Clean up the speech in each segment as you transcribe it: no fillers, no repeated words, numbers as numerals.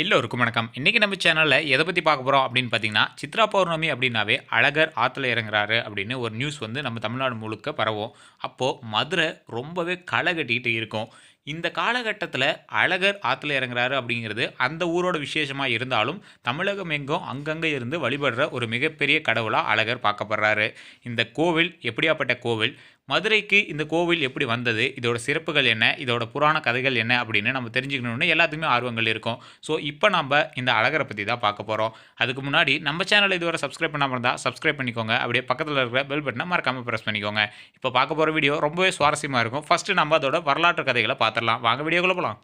எல்லோருக்கும் வணக்கம். இன்னைக்கு நம்ம சேனல்ல எத பத்தி பார்க்க போறோம் அப்படின்னு பார்த்தீங்கன்னா, சித்ரா பௌர்ணமி அப்படின்னாவே அழகர் ஆத்துல இறங்குறாரு அப்படின்னு ஒரு நியூஸ் வந்து நம்ம தமிழ்நாடு முழுக்க பரவும். அப்போ மதுரை ரொம்பவே களை கட்டிட்டு இருக்கும். இந்த காலகட்டத்தில அழகர் ஆத்துல இறங்குறாரு அப்படிங்கிறது அந்த ஊரோட விசேஷமா இருந்தாலும், தமிழகம் எங்கும் அங்கங்க இருந்து வழிபடுற ஒரு மிகப்பெரிய கடவுளா அழகர் பார்க்கப்படுறாரு. இந்த கோவில் எப்படியாப்பட்ட கோவில்? மதுரைக்கு இந்த கோவில் எப்படி வந்தது? இதோட சிறப்புகள் என்ன? இதோட புராண கதைகள் என்ன? அப்படின்னு நம்ம தெரிஞ்சுக்கணும்னு எல்லாத்துக்குமே ஆர்வங்கள் இருக்கும். ஸோ, இப்ப நம்ப இந்த அழகர பத்தி தான் பார்க்க போறோம். அதுக்கு முன்னாடி நம்ம சேனல இதுவரை சப்ஸ்கிரைப் பண்ணாம இருந்தா சப்ஸ்கிரைப் பண்ணிக்கோங்க. அப்படியே பக்கத்துல இருக்கிற பெல் பட்டன மறக்காம பிரஸ் பண்ணிக்கோங்க. இப்ப பார்க்க போற வீடியோ ரொம்பவே சுவாரஸ்யமா இருக்கும். ஃபர்ஸ்ட் நம்ம அதோட வரலாற்று கதைகள பார்த்துடலாம். வாங்க வீடியோக்குள்ள போலாம்.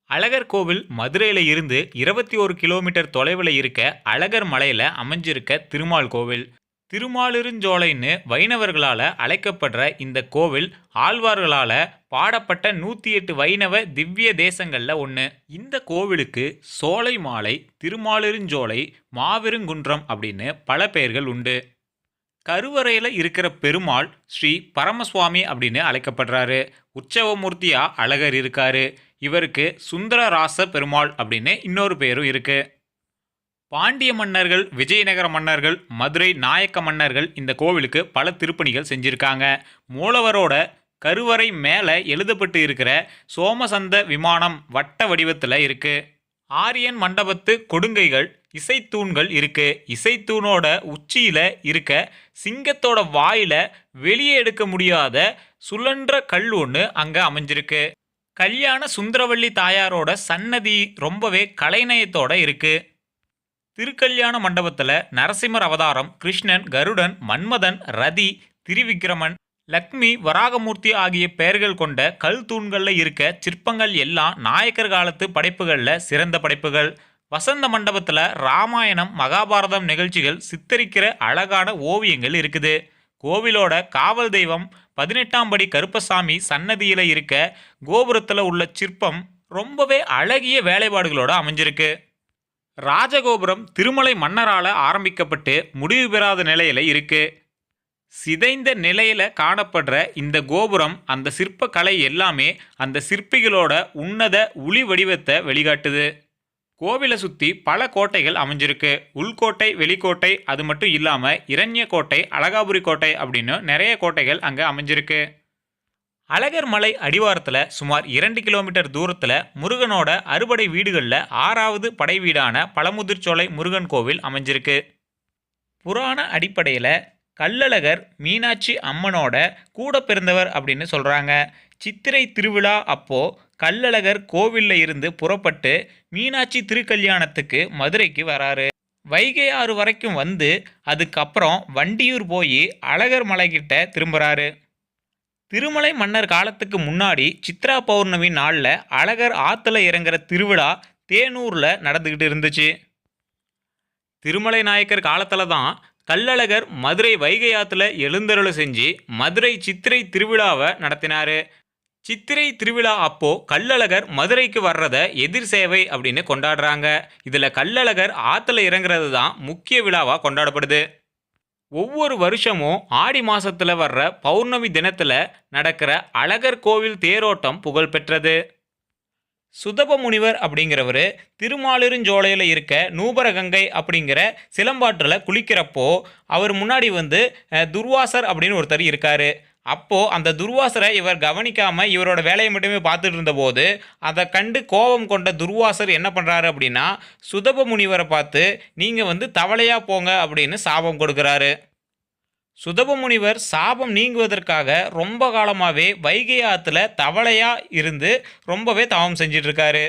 அழகர் கோவில் மதுரையில இருந்து 21 கிலோமீட்டர் தொலைவுல இருக்க அழகர் மலையில அமைஞ்சிருக்க திருமால் கோவில். திருமாலிருஞ்சோலைன்னு வைணவர்களால அழைக்கப்படுற இந்த கோவில் ஆழ்வார்களால பாடப்பட்ட 108 வைணவ திவ்ய தேசங்கள்ல ஒன்று. இந்த கோவிலுக்கு சோலை மாலை, திருமாலிருஞ்சோலை, மாவிருங்குன்றம் அப்படின்னு பல பெயர்கள் உண்டு. கருவறையில இருக்கிற பெருமாள் ஸ்ரீ பரமசுவாமி அப்படின்னு அழைக்கப்படுறாரு. உற்சவமூர்த்தியா அழகர் இருக்காரு. இவருக்கு சுந்தரராச பெருமாள் அப்படின்னு இன்னொரு பேரும் இருக்கு. பாண்டிய மன்னர்கள், விஜயநகர மன்னர்கள், மதுரை நாயக்க மன்னர்கள் இந்த கோவிலுக்கு பல திருப்பணிகள் செஞ்சிருக்காங்க. மூலவரோட கருவறை மேலே எழுதப்பட்டு இருக்கிற சோமசந்த விமானம் வட்ட வடிவத்தில் இருக்கு. ஆரியன் மண்டபத்து கொடுங்கைகள், இசைத்தூண்கள் இருக்கு. இசைத்தூணோட உச்சியில இருக்க சிங்கத்தோட வாயில வெளியே எடுக்க முடியாத சுழன்ற கல் ஒன்று அங்க அமைஞ்சிருக்கு. கல்யாண சுந்தரவள்ளி தாயாரோட சன்னதி ரொம்பவே கலைநயத்தோட இருக்கு. திருக்கல்யாண மண்டபத்தில் நரசிம்மர் அவதாரம், கிருஷ்ணன், கருடன், மன்மதன், ரதி, திரிவிக்ரமன், லக்ஷ்மி, வராகமூர்த்தி ஆகிய பெயர்கள் கொண்ட கல் தூண்களில் இருக்க சிற்பங்கள் எல்லாம் நாயக்கர் காலத்து படைப்புகளில் சிறந்த படைப்புகள். வசந்த மண்டபத்தில் ராமாயணம், மகாபாரதம் நிகழ்ச்சிகள் சித்தரிக்கிற அழகான ஓவியங்கள் இருக்குது. கோவிலோட காவல் தெய்வம் 18ஆம் படி கருப்பசாமி சன்னதியில் இருக்க கோபுரத்தில் உள்ள சிற்பம் ரொம்பவே அழகிய வேலைப்பாடுகளோட அமைஞ்சிருக்கு. ராஜகோபுரம் திருமலை மன்னரால ஆரம்பிக்கப்பட்டு முடிவு பெறாத நிலையில இருக்கு. சிதைந்த நிலையில காணப்படுற இந்த கோபுரம் அந்த சிற்ப கலை எல்லாமே அந்த சிற்பிகளோட உன்னத ஒளி வடிவத்தை வெளிக்காட்டுது. கோவிலை சுற்றி பல கோட்டைகள் அமைஞ்சிருக்கு. உள்கோட்டை, வெளிக்கோட்டை, அது மட்டும் இல்லாமல் இரண்ய கோட்டை, அழகாபுரி கோட்டை அப்படின்னு நிறைய கோட்டைகள் அங்கே அமைஞ்சிருக்கு. அழகர் மலை அடிவாரத்தில் சுமார் 2 கிலோமீட்டர் தூரத்தில் முருகனோட அறுபடை வீடுகளில் 6வது படை வீடான பழமுதிர்ச்சோலை முருகன் கோவில் அமைஞ்சிருக்கு. புராண அடிப்படையில் கள்ளழகர் மீனாட்சி அம்மனோட கூட பிறந்தவர் அப்படின்னு சொல்கிறாங்க. சித்திரை திருவிழா அப்போ கள்ளழகர் கோவிலில் இருந்து புறப்பட்டு மீனாட்சி திருக்கல்யாணத்துக்கு மதுரைக்கு வராரு. வைகை ஆறு வரைக்கும் வந்து அதுக்கப்புறம் வண்டியூர் போய் அழகர் மலைக்கிட்ட திரும்புகிறாரு. திருமலை மன்னர் காலத்துக்கு முன்னாடி சித்ரா பௌர்ணமி நாளில் அழகர் ஆற்றுல இறங்குற திருவிழா தேனூரில் நடந்துக்கிட்டு இருந்துச்சு. திருமலை நாயக்கர் காலத்தில் தான் கள்ளழகர் மதுரை வைகை ஆற்றுல எழுந்தருளை செஞ்சு மதுரை சித்திரை திருவிழாவை நடத்தினார். சித்திரை திருவிழா அப்போ கள்ளழகர் மதுரைக்கு வர்றதை எதிர் சேவை அப்படின்னு கொண்டாடுறாங்க. இதில் கள்ளழகர் ஆற்றுல இறங்குறது தான் முக்கிய விழாவாக கொண்டாடப்படுது. ஒவ்வொரு வருஷமும் ஆடி மாசத்துல வர்ற பௌர்ணமி தினத்துல நடக்கிற அழகர் கோவில் தேரோட்டம் புகழ் பெற்றது. சுதப முனிவர் அப்படிங்கிறவர் திருமாலிருஞ்சோலையில் இருக்க நூபரகங்கை அப்படிங்கிற சிலம்பாற்றில் குளிக்கிறப்போ அவர் முன்னாடி வந்து துர்வாசர் அப்படின்னு ஒருத்தர் இருக்காரு. அப்போது அந்த துர்வாசரை இவர் கவனிக்காமல் இவரோட வேலையை மட்டுமே பார்த்துட்டு இருந்தபோது அதை கண்டு கோபம் கொண்ட துர்வாசர் என்ன பண்ணுறாரு அப்படின்னா சுதப முனிவரை பார்த்து நீங்கள் வந்து தவளையாக போங்க அப்படின்னு சாபம் கொடுக்குறாரு. சுதப முனிவர் சாபம் நீங்குவதற்காக ரொம்ப காலமாகவே வைகை ஆற்றுல தவளையாக இருந்து ரொம்பவே தவம் செஞ்சிட்ருக்காரு.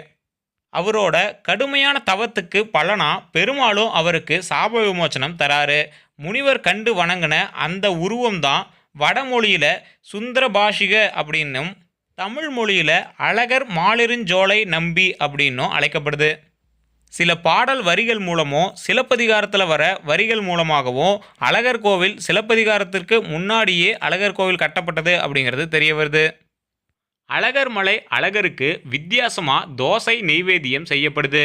அவரோட கடுமையான தவத்துக்கு பலனா பெருமாளும் அவருக்கு சாப விமோச்சனம் தராரு. முனிவர் கண்டு வணங்கின அந்த உருவம்தான் வடமொழியில் சுந்தரபாஷிக அப்படின்னும் தமிழ் மொழியில் அழகர் மாலிருஞ்சோலை நம்பி அப்படின்னும் அழைக்கப்படுது. சில பாடல் வரிகள் மூலமோ சிலப்பதிகாரத்தில் வர வரிகள் மூலமாகவும் அழகர் கோவில் சிலப்பதிகாரத்திற்கு முன்னாடியே அழகர் கோவில் கட்டப்பட்டது அப்படிங்கிறது தெரிய வருது. அழகர் மலை அழகருக்கு வித்தியாசமாக தோசை நெய்வேத்தியம் செய்யப்படுது.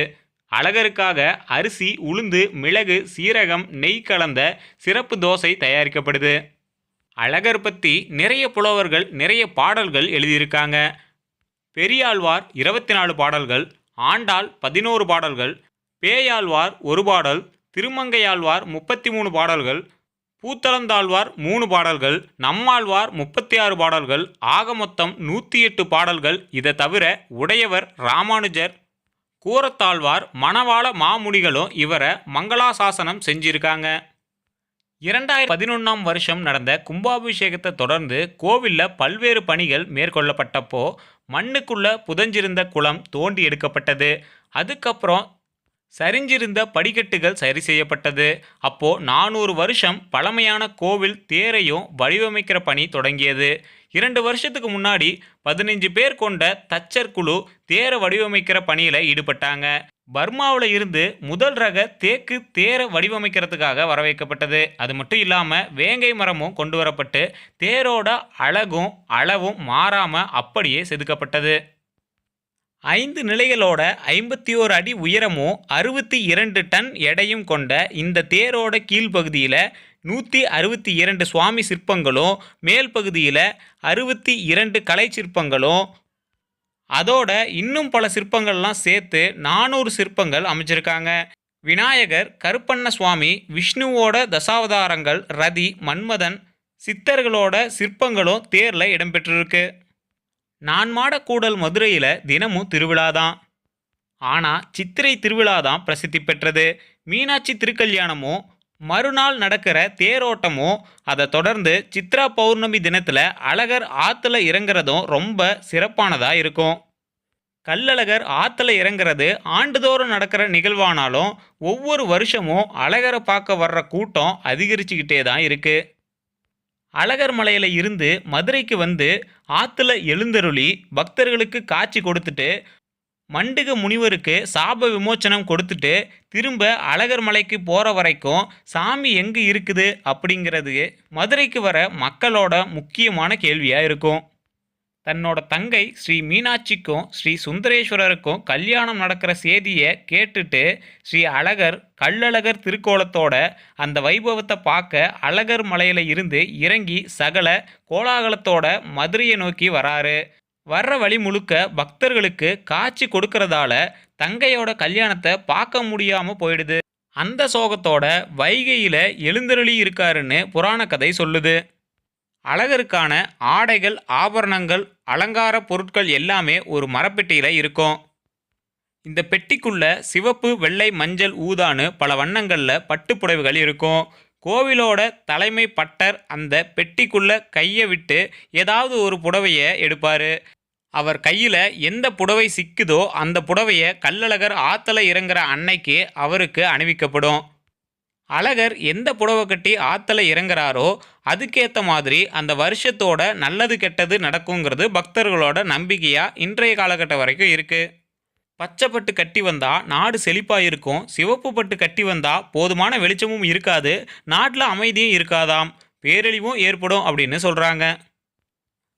அழகருக்காக அரிசி, உளுந்து, மிளகு, சீரகம், நெய் கலந்த சிறப்பு தோசை தயாரிக்கப்படுது. அழகர் பற்றி நிறைய புலவர்கள் நிறைய பாடல்கள் எழுதியிருக்காங்க. பெரியாழ்வார் 24 பாடல்கள், ஆண்டாள் 11 பாடல்கள், பேயாழ்வார் 1 பாடல், திருமங்கையாழ்வார் 33 பாடல்கள், பூத்தளந்தாழ்வார் 3 பாடல்கள், நம்மாழ்வார் 36 பாடல்கள், ஆக மொத்தம் 108 பாடல்கள். இதை தவிர உடையவர் ராமானுஜர், கூரத்தாழ்வார், மணவாள மாமுனிகளும் இவரை மங்களாசாசனம் செஞ்சிருக்காங்க. 2011ஆம் வருஷம் நடந்த கும்பாபிஷேகத்தை தொடர்ந்து கோவிலில் பல்வேறு பணிகள் மேற்கொள்ளப்பட்டப்போ மண்ணுக்குள்ள புதஞ்சிருந்த குளம் தோண்டி எடுக்கப்பட்டது. அதுக்கப்புறம் சரிஞ்சிருந்த படிக்கட்டுகள் சரி செய்யப்பட்டது. அப்போ 400 வருஷம் பழமையான கோவில் தேரையும் வடிவமைக்கிற பணி தொடங்கியது. 2 வருஷத்துக்கு முன்னாடி 15 பேர் கொண்ட தச்சர் குழு தேரை வடிவமைக்கிற பணியில் ஈடுபட்டாங்க. பர்மாவில் இருந்து முதல் ரக தேக்கு தேரை வடிவமைக்கிறதுக்காக வர வைக்கப்பட்டது. அது மட்டும் இல்லாமல் வேங்கை மரமும் கொண்டு வரப்பட்டு தேரோட அழகும் அளவும் மாறாமல் அப்படியே செதுக்கப்பட்டது. 5 நிலைகளோட 51 அடி உயரமும் 62 டன் எடையும் கொண்ட இந்த தேரோட கீழ்ப்பகுதியில் 162 சுவாமி சிற்பங்களும் மேல் பகுதியில் 62 கலை சிற்பங்களும் அதோட இன்னும் பல சிற்பங்கள்லாம் சேர்த்து 400 சிற்பங்கள் அமைச்சிருக்காங்க. விநாயகர், கருப்பண்ண சுவாமி, விஷ்ணுவோட தசாவதாரங்கள், ரதி, மன்மதன், சித்தர்களோட சிற்பங்களும் தேரில் இடம்பெற்றிருக்கு. நான்மாட கூடல் மதுரையில் தினமும் திருவிழா தான். ஆனால் சித்திரை திருவிழா தான் பிரசித்தி பெற்றது. மீனாட்சி திருக்கல்யாணமும் மறுநாள் நடக்கிற தேரோட்டமும் அதை தொடர்ந்து சித்ரா பௌர்ணமி தினத்தில் அழகர் ஆற்றுல இறங்குறதும் ரொம்ப சிறப்பானதாக இருக்கும். கள்ளழகர் ஆற்றுல இறங்குறது ஆண்டுதோறும் நடக்கிற நிகழ்வானாலும் ஒவ்வொரு வருஷமும் அழகரை பார்க்க வர்ற கூட்டம் அதிகரிச்சுக்கிட்டே தான் இருக்குது. அழகர் மலையில் இருந்து மதுரைக்கு வந்து ஆற்றுல எழுந்தருளி பக்தர்களுக்கு காட்சி கொடுத்துட்டு மண்டுக முனிவருக்கு சாப விமோச்சனம் கொடுத்துட்டு திரும்ப அழகர் மலைக்கு போகிற வரைக்கும் சாமி எங்கே இருக்குது அப்படிங்கிறது மதுரைக்கு வர மக்களோட முக்கியமான கேள்வியாக இருக்கும். தன்னோட தங்கை ஸ்ரீ மீனாட்சிக்கும் ஸ்ரீ சுந்தரேஸ்வரருக்கும் கல்யாணம் நடக்கிற செய்தியை கேட்டுட்டு ஸ்ரீ அழகர் கள்ளழகர் திருக்கோலத்தோட அந்த வைபவத்தை பார்க்க அழகர் மலையில் இருந்து இறங்கி சகல கோலாகலத்தோட மதுரையை நோக்கி வராரு. வர்ற வழி முழுக்க பக்தர்களுக்கு காட்சி கொடுக்கறதால தங்கையோட கல்யாணத்தை பார்க்க முடியாமல் போயிடுது. அந்த சோகத்தோட வைகையில் எழுந்தருளி இருக்காருன்னு புராண கதை சொல்லுது. அழகருக்கான ஆடைகள், ஆபரணங்கள், அலங்கார பொருட்கள் எல்லாமே ஒரு மரப்பெட்டியில் இருக்கும். இந்த பெட்டிக்குள்ள சிவப்பு, வெள்ளை, மஞ்சள், ஊதான்னு பல வண்ணங்களில் பட்டுப்புடவைகள் இருக்கும். கோவிலோட தலைமை பட்டர் அந்த பெட்டிக்குள்ள கையை விட்டு ஏதாவது ஒரு புடவையை எடுப்பார். அவர் கையில் எந்த புடவை சிக்குதோ அந்த புடவையை கள்ளழகர் ஆற்றுல இறங்குற அன்னைக்கு அவருக்கு அணிவிக்கப்படும். அழகர் எந்த புடவை கட்டி ஆற்றுல இறங்குறாரோ அதுக்கேற்ற மாதிரி அந்த வருஷத்தோட நல்லது கெட்டது நடக்குங்கிறது பக்தர்களோட நம்பிக்கையாக இன்றைய காலகட்டம் வரைக்கும் இருக்குது. பச்சை பட்டு கட்டி வந்தால் நாடு செழிப்பாக இருக்கும். சிவப்பு பட்டு கட்டி வந்தால் போதுமான வெளிச்சமும் இருக்காது, நாட்டில் அமைதியும் இருக்காதாம், பேரழிவும் ஏற்படும் அப்படின்னு சொல்கிறாங்க.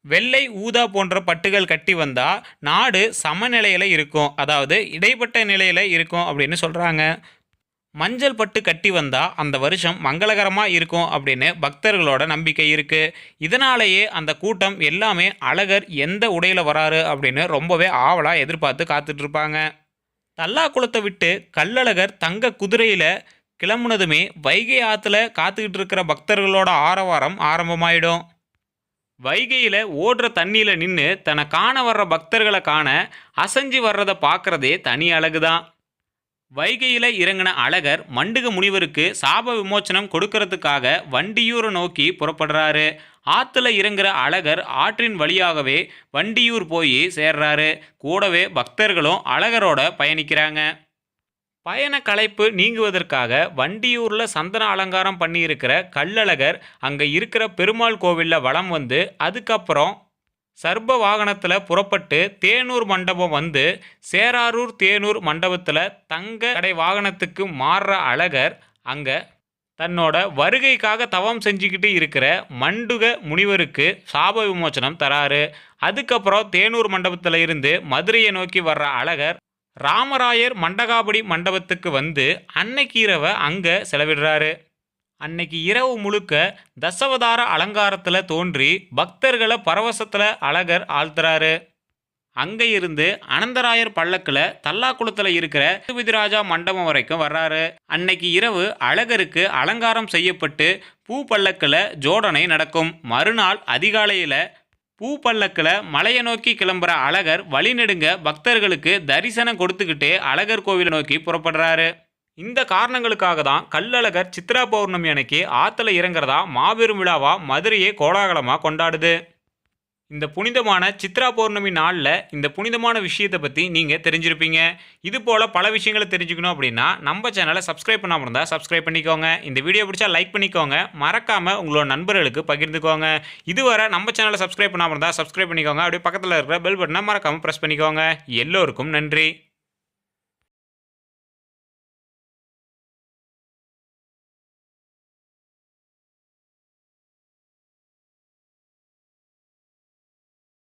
வெள்ளை, ஊதா போன்ற பட்டுகள் கட்டி வந்தால் நாடு சமநிலையில் இருக்கும், அதாவது இடைப்பட்ட நிலையில் இருக்கும் அப்படின்னு சொல்கிறாங்க. மஞ்சள் பட்டு கட்டி வந்தால் அந்த வருஷம் மங்களகரமாக இருக்கும் அப்படின்னு பக்தர்களோட நம்பிக்கை இருக்குது. இதனாலேயே அந்த கூட்டம் எல்லாமே அழகர் எந்த உடையில் வராரு அப்படின்னு ரொம்பவே ஆவலாக எதிர்பார்த்து காத்துட்ருப்பாங்க. தல்லாக்குளத்தை விட்டு கள்ளழகர் தங்க குதிரையில் கிளம்புனதுமே வைகை ஆற்றுல காத்துக்கிட்டு இருக்கிற பக்தர்களோட ஆரவாரம் ஆரம்பமாயிடும். வைகையில் ஓடுற தண்ணியில் நின்று தன்னை காண வர்ற பக்தர்களை காண அசைஞ்சு வர்றதை பார்க்குறதே தனி அழகு தான். வைகையில் இறங்கின அழகர் மண்டுக முனிவருக்கு சாப விமோச்சனம் கொடுக்கறதுக்காக வண்டியூரை நோக்கி புறப்படுறாரு. ஆற்றுல இறங்குற அழகர் ஆற்றின் வழியாகவே வண்டியூர் போய் சேர்றாரு. கூடவே பக்தர்களும் அழகரோட பயணிக்கிறாங்க. பயண களைப்பு நீங்குவதற்காக வண்டியூரில் சந்தன அலங்காரம் பண்ணியிருக்கிற கள்ளழகர் அங்கே இருக்கிற பெருமாள் கோவிலில் வலம் வந்து அதுக்கப்புறம் சர்ப வாகனத்தில் புறப்பட்டு தேனூர் மண்டபம் வந்து சேராரூர் தேனூர் மண்டபத்தில் தங்க கடை வாகனத்துக்கு மாறுற அழகர் அங்கே தன்னோட வருகைக்காக தவம் செஞ்சுக்கிட்டு இருக்கிற மண்டுக முனிவருக்கு சாப விமோச்சனம் தராரு. அதுக்கப்புறம் தேனூர் மண்டபத்தில் இருந்து மதுரையை நோக்கி வர்ற அழகர் ராமராயர் மண்டகாபடி மண்டபத்துக்கு வந்து அன்னைக்கு இரவை அங்கே செலவிடுறாரு. அன்னைக்கு இரவு முழுக்க தசவதார அலங்காரத்தில் தோன்றி பக்தர்களை பரவசத்தில் அழகர் ஆழ்த்துறாரு. அங்கே இருந்து அனந்தராயர் பல்லக்கில் தல்லாக்குளத்தில் இருக்கிற திருவிதிராஜா மண்டபம் வரைக்கும் வர்றாரு. அன்னைக்கு இரவு அழகருக்கு அலங்காரம் செய்யப்பட்டு பூ பல்லக்கில் ஜோடனை நடக்கும். மறுநாள் அதிகாலையில் பூ பல்லக்கில் மலையை நோக்கி கிளம்புற அழகர் வழிநெடுங்க பக்தர்களுக்கு தரிசனம் கொடுத்துக்கிட்டே அழகர் கோவிலை நோக்கி புறப்படுறாரு. இந்த காரணங்களுக்காக தான் கள்ளழகர் சித்ரா பௌர்ணமி அன்னைக்கு ஆற்றுல இறங்குறதா மாபெரும் விழாவா மதுரையே கோலாகலமாக கொண்டாடுது. இந்த புனிதமான சித்ரா பௌர்ணமி நாளில் இந்த புனிதமான விஷயத்தை பற்றி நீங்கள் தெரிஞ்சிருப்பீங்க. இது போல் பல விஷயங்களை தெரிஞ்சுக்கணும் அப்படின்னா நம்ம சேனலை சப்ஸ்கிரைப் பண்ணாமல் இருந்தால் சப்ஸ்கிரைப் பண்ணிக்கோங்க. இந்த வீடியோ பிடிச்சா லைக் பண்ணிக்கோங்க. மறக்காமல் உங்களோட நண்பர்களுக்கு பகிர்ந்துக்கோங்க. இதுவரை நம்ம சேனலை சப்ஸ்கிரைப் பண்ணாமல் இருந்தால் சப்ஸ்கிரைப் பண்ணிக்கோங்க. அப்படியே பக்கத்தில் இருக்கிற பெல் பட்டனை மறக்காமல் ப்ரெஸ் பண்ணிக்கோங்க. எல்லோருக்கும் நன்றி.